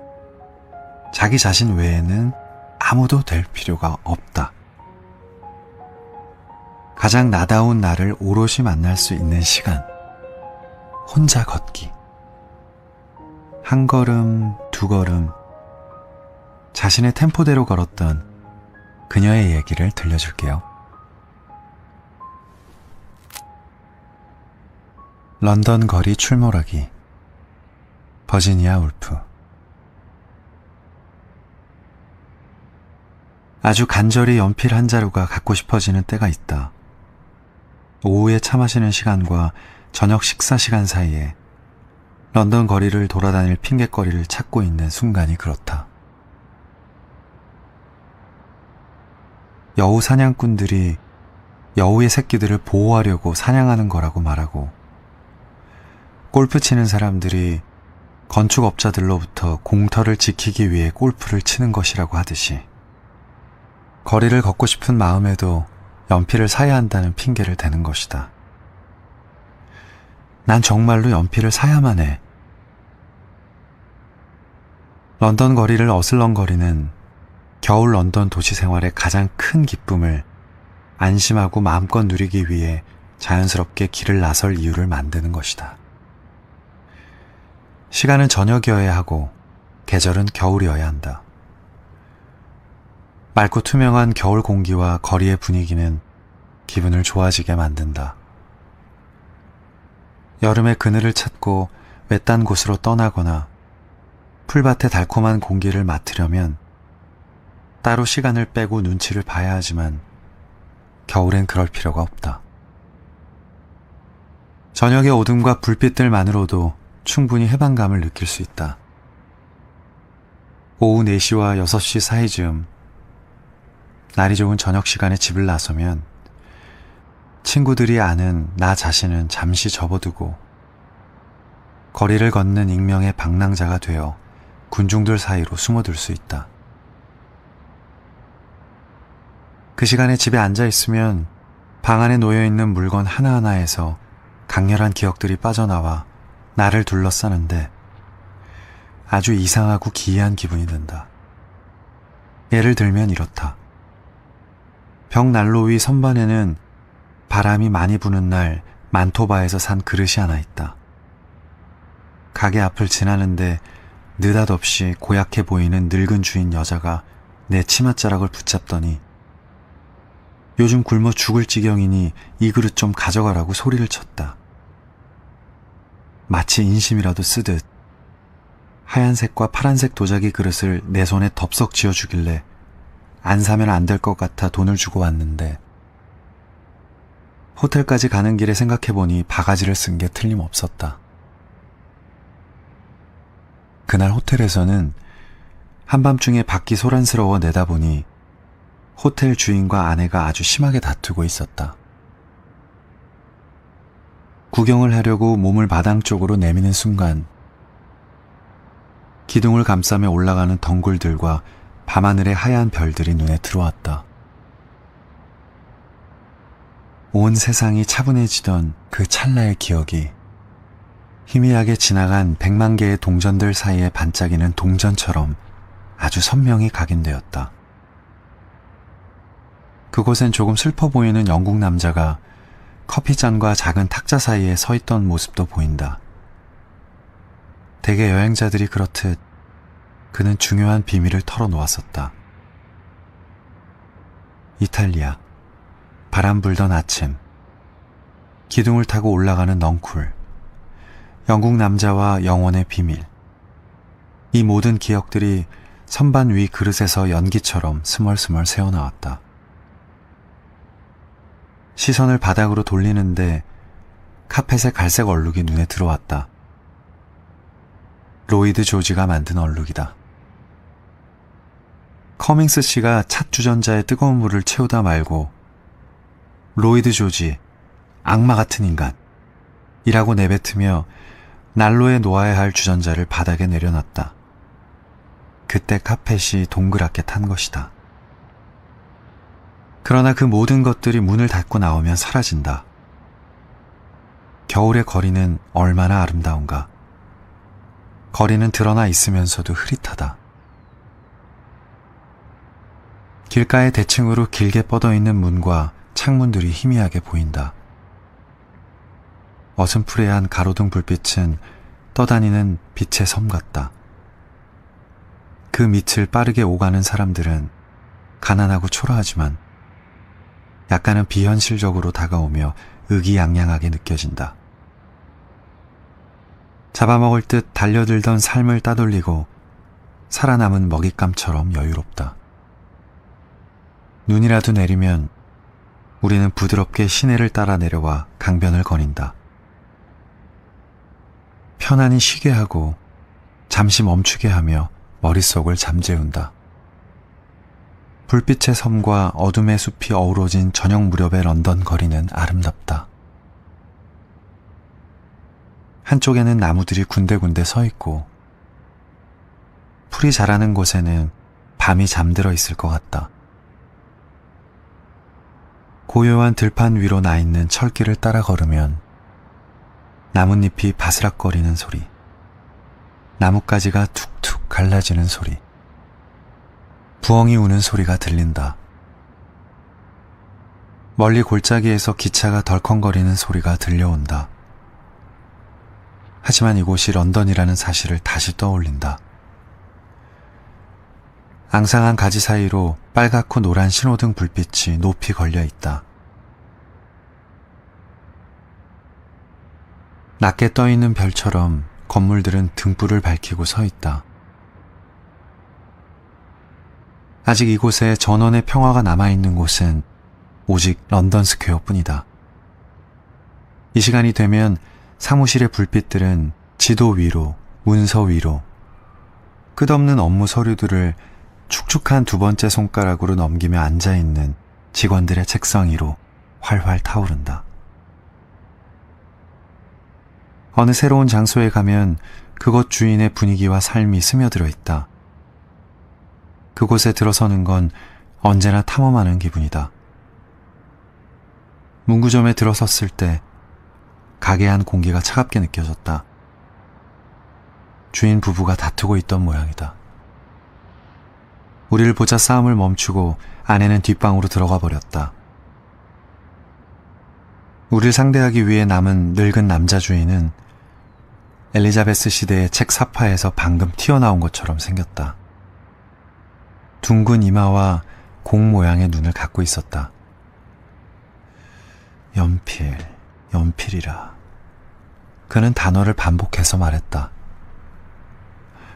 Speaker 2: 자기 자신 외에는 아무도 될 필요가 없다. 가장 나다운 나를 오롯이 만날 수 있는 시간. 혼자 걷기. 한 걸음, 두 걸음, 자신의 템포대로 걸었던 그녀의 얘기를 들려줄게요. 런던 거리 출몰하기. 버지니아 울프. 아주 간절히 연필 한 자루가 갖고 싶어지는 때가 있다. 오후에 차 마시는 시간과 저녁 식사 시간 사이에 런던 거리를 돌아다닐 핑곗거리를 찾고 있는 순간이 그렇다. 여우 사냥꾼들이 여우의 새끼들을 보호하려고 사냥하는 거라고 말하고, 골프 치는 사람들이 건축업자들로부터 공터를 지키기 위해 골프를 치는 것이라고 하듯이, 거리를 걷고 싶은 마음에도 연필을 사야 한다는 핑계를 대는 것이다. 난 정말로 연필을 사야만 해. 런던 거리를 어슬렁거리는 겨울 런던 도시 생활의 가장 큰 기쁨을 안심하고 마음껏 누리기 위해 자연스럽게 길을 나설 이유를 만드는 것이다. 시간은 저녁이어야 하고 계절은 겨울이어야 한다. 맑고 투명한 겨울 공기와 거리의 분위기는 기분을 좋아지게 만든다. 여름의 그늘을 찾고 외딴 곳으로 떠나거나 풀밭의 달콤한 공기를 맡으려면 따로 시간을 빼고 눈치를 봐야 하지만 겨울엔 그럴 필요가 없다. 저녁의 어둠과 불빛들만으로도 충분히 해방감을 느낄 수 있다. 오후 4시와 6시 사이즈음, 날이 좋은 저녁 시간에 집을 나서면 친구들이 아는 나 자신은 잠시 접어두고 거리를 걷는 익명의 방랑자가 되어 군중들 사이로 숨어들 수 있다. 그 시간에 집에 앉아 있으면 방 안에 놓여있는 물건 하나하나에서 강렬한 기억들이 빠져나와 나를 둘러싸는데 아주 이상하고 기이한 기분이 든다. 예를 들면 이렇다. 벽 난로 위 선반에는 바람이 많이 부는 날 만토바에서 산 그릇이 하나 있다. 가게 앞을 지나는데 느닷없이 고약해 보이는 늙은 주인 여자가 내 치맛자락을 붙잡더니 요즘 굶어 죽을 지경이니 이 그릇 좀 가져가라고 소리를 쳤다. 마치 인심이라도 쓰듯 하얀색과 파란색 도자기 그릇을 내 손에 덥석 쥐어주길래 안 사면 안 될 것 같아 돈을 주고 왔는데 호텔까지 가는 길에 생각해보니 바가지를 쓴 게 틀림없었다. 그날 호텔에서는 한밤중에 밖이 소란스러워 내다보니 호텔 주인과 아내가 아주 심하게 다투고 있었다. 구경을 하려고 몸을 마당 쪽으로 내미는 순간 기둥을 감싸며 올라가는 덩굴들과 밤하늘의 하얀 별들이 눈에 들어왔다. 온 세상이 차분해지던 그 찰나의 기억이 희미하게 지나간 100만 개의 동전들 사이에 반짝이는 동전처럼 아주 선명히 각인되었다. 그곳엔 조금 슬퍼 보이는 영국 남자가 커피잔과 작은 탁자 사이에 서 있던 모습도 보인다. 대개 여행자들이 그렇듯 그는 중요한 비밀을 털어놓았었다. 이탈리아, 바람 불던 아침, 기둥을 타고 올라가는 넝쿨, 영국 남자와 영혼의 비밀. 이 모든 기억들이 선반 위 그릇에서 연기처럼 스멀스멀 새어나왔다. 시선을 바닥으로 돌리는데 카펫의 갈색 얼룩이 눈에 들어왔다. 로이드 조지가 만든 얼룩이다. 커밍스 씨가 찻 주전자에 뜨거운 물을 채우다 말고 로이드 조지, 악마 같은 인간 이라고 내뱉으며 난로에 놓아야 할 주전자를 바닥에 내려놨다. 그때 카펫이 동그랗게 탄 것이다. 그러나 그 모든 것들이 문을 닫고 나오면 사라진다. 겨울의 거리는 얼마나 아름다운가. 거리는 드러나 있으면서도 흐릿하다. 길가의 대층으로 길게 뻗어있는 문과 창문들이 희미하게 보인다. 어슴푸레한 가로등 불빛은 떠다니는 빛의 섬 같다. 그 밑을 빠르게 오가는 사람들은 가난하고 초라하지만 약간은 비현실적으로 다가오며 의기양양하게 느껴진다. 잡아먹을 듯 달려들던 삶을 따돌리고 살아남은 먹잇감처럼 여유롭다. 눈이라도 내리면 우리는 부드럽게 시내를 따라 내려와 강변을 거닌다. 편안히 쉬게 하고 잠시 멈추게 하며 머릿속을 잠재운다. 불빛의 섬과 어둠의 숲이 어우러진 저녁 무렵의 런던 거리는 아름답다. 한쪽에는 나무들이 군데군데 서 있고 풀이 자라는 곳에는 밤이 잠들어 있을 것 같다. 고요한 들판 위로 나 있는 철길을 따라 걸으면 나뭇잎이 바스락거리는 소리, 나뭇가지가 툭툭 갈라지는 소리, 부엉이 우는 소리가 들린다. 멀리 골짜기에서 기차가 덜컹거리는 소리가 들려온다. 하지만 이곳이 런던이라는 사실을 다시 떠올린다. 앙상한 가지 사이로 빨갛고 노란 신호등 불빛이 높이 걸려 있다. 낮게 떠있는 별처럼 건물들은 등불을 밝히고 서 있다. 아직 이곳에 전원의 평화가 남아있는 곳은 오직 런던 스퀘어뿐이다. 이 시간이 되면 사무실의 불빛들은 지도 위로, 문서 위로, 끝없는 업무 서류들을 축축한 두 번째 손가락으로 넘기며 앉아있는 직원들의 책상 위로 활활 타오른다. 어느 새로운 장소에 가면 그곳 주인의 분위기와 삶이 스며들어 있다. 그곳에 들어서는 건 언제나 탐험하는 기분이다. 문구점에 들어섰을 때 가게 안 공기가 차갑게 느껴졌다. 주인 부부가 다투고 있던 모양이다. 우리를 보자 싸움을 멈추고 아내는 뒷방으로 들어가 버렸다. 우리를 상대하기 위해 남은 늙은 남자 주인은 엘리자베스 시대의 책 사파에서 방금 튀어나온 것처럼 생겼다. 둥근 이마와 공 모양의 눈을 갖고 있었다. 연필이라. 그는 단어를 반복해서 말했다.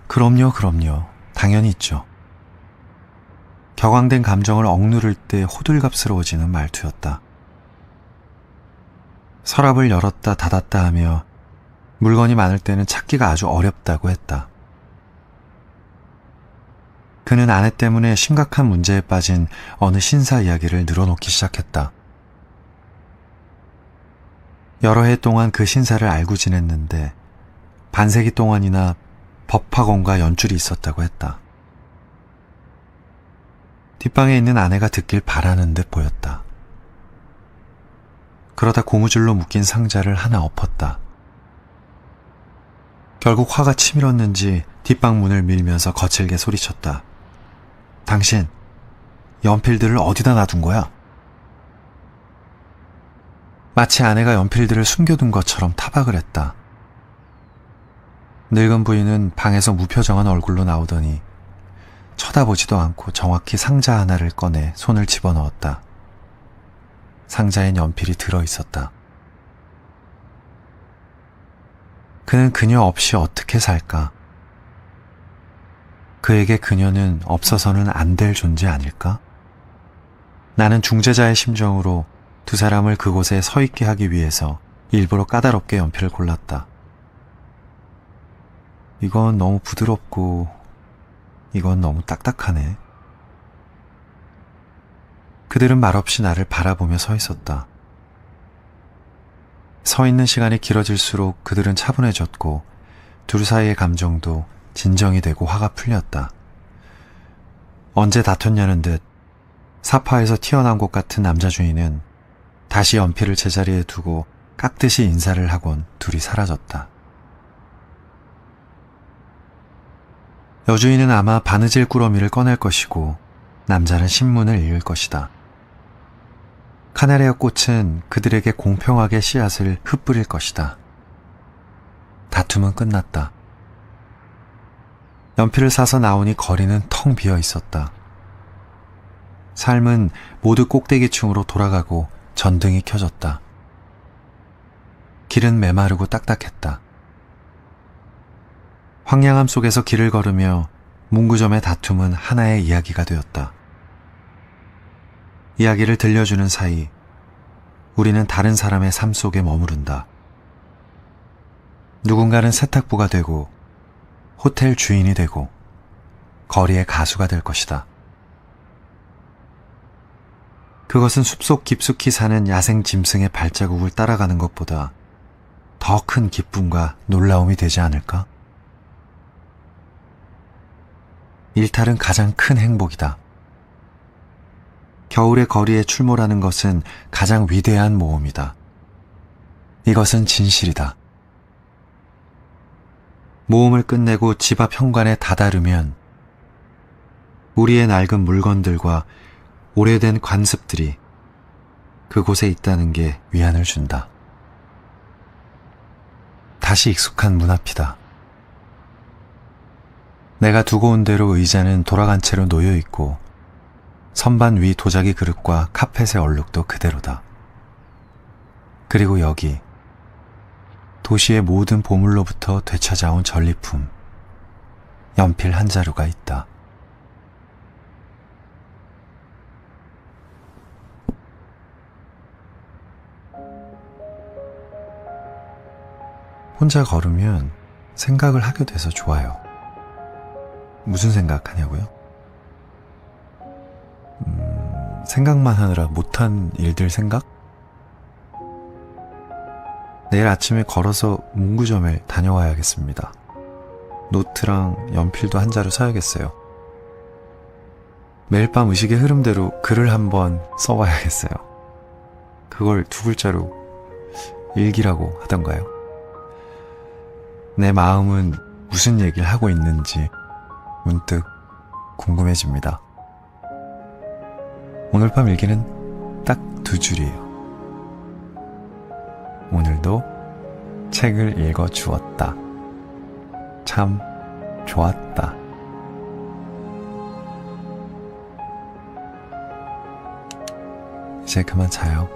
Speaker 2: 그럼요. 당연히 있죠. 격앙된 감정을 억누를 때 호들갑스러워지는 말투였다. 서랍을 열었다 닫았다 하며 물건이 많을 때는 찾기가 아주 어렵다고 했다. 그는 아내 때문에 심각한 문제에 빠진 어느 신사 이야기를 늘어놓기 시작했다. 여러 해 동안 그 신사를 알고 지냈는데 반세기 동안이나 법학원과 연줄이 있었다고 했다. 뒷방에 있는 아내가 듣길 바라는 듯 보였다. 그러다 고무줄로 묶인 상자를 하나 엎었다. 결국 화가 치밀었는지 뒷방 문을 밀면서 거칠게 소리쳤다. 당신, 연필들을 어디다 놔둔 거야? 마치 아내가 연필들을 숨겨둔 것처럼 타박을 했다. 늙은 부인은 방에서 무표정한 얼굴로 나오더니 쳐다보지도 않고 정확히 상자 하나를 꺼내 손을 집어넣었다. 상자엔 연필이 들어있었다. 그는 그녀 없이 어떻게 살까? 그에게 그녀는 없어서는 안 될 존재 아닐까? 나는 중재자의 심정으로 두 사람을 그곳에 서 있게 하기 위해서 일부러 까다롭게 연필을 골랐다. 이건 너무 부드럽고 이건 너무 딱딱하네. 그들은 말없이 나를 바라보며 서 있었다. 서 있는 시간이 길어질수록 그들은 차분해졌고 둘 사이의 감정도 진정이 되고 화가 풀렸다. 언제 다퉜냐는 듯 사파에서 튀어나온 것 같은 남자 주인은 다시 연필을 제자리에 두고 깍듯이 인사를 하곤 둘이 사라졌다. 여주인은 아마 바느질 꾸러미를 꺼낼 것이고 남자는 신문을 읽을 것이다. 카나리아 꽃은 그들에게 공평하게 씨앗을 흩뿌릴 것이다. 다툼은 끝났다. 연필을 사서 나오니 거리는 텅 비어 있었다. 삶은 모두 꼭대기층으로 돌아가고 전등이 켜졌다. 길은 메마르고 딱딱했다. 황량함 속에서 길을 걸으며 문구점의 다툼은 하나의 이야기가 되었다. 이야기를 들려주는 사이 우리는 다른 사람의 삶 속에 머무른다. 누군가는 세탁부가 되고 호텔 주인이 되고 거리의 가수가 될 것이다. 그것은 숲속 깊숙이 사는 야생 짐승의 발자국을 따라가는 것보다 더 큰 기쁨과 놀라움이 되지 않을까? 일탈은 가장 큰 행복이다. 겨울의 거리에 출몰하는 것은 가장 위대한 모험이다. 이것은 진실이다. 모험을 끝내고 집 앞 현관에 다다르면 우리의 낡은 물건들과 오래된 관습들이 그곳에 있다는 게 위안을 준다. 다시 익숙한 문 앞이다. 내가 두고 온 대로 의자는 돌아간 채로 놓여 있고 선반 위 도자기 그릇과 카펫의 얼룩도 그대로다. 그리고 여기 도시의 모든 보물로부터 되찾아온 전리품, 연필 한 자루가 있다. 혼자 걸으면 생각을 하게 돼서 좋아요. 무슨 생각하냐고요? 생각만 하느라 못한 일들 생각? 내일 아침에 걸어서 문구점에 다녀와야겠습니다. 노트랑 연필도 한 자루 사야겠어요. 매일 밤 의식의 흐름대로 글을 한번 써봐야겠어요. 그걸 두 글자로 일기라고 하던가요? 내 마음은 무슨 얘기를 하고 있는지 문득 궁금해집니다. 오늘 밤 일기는 딱 2줄이에요. 오늘도 책을 읽어 주었다. 참 좋았다. 이제 그만 자요.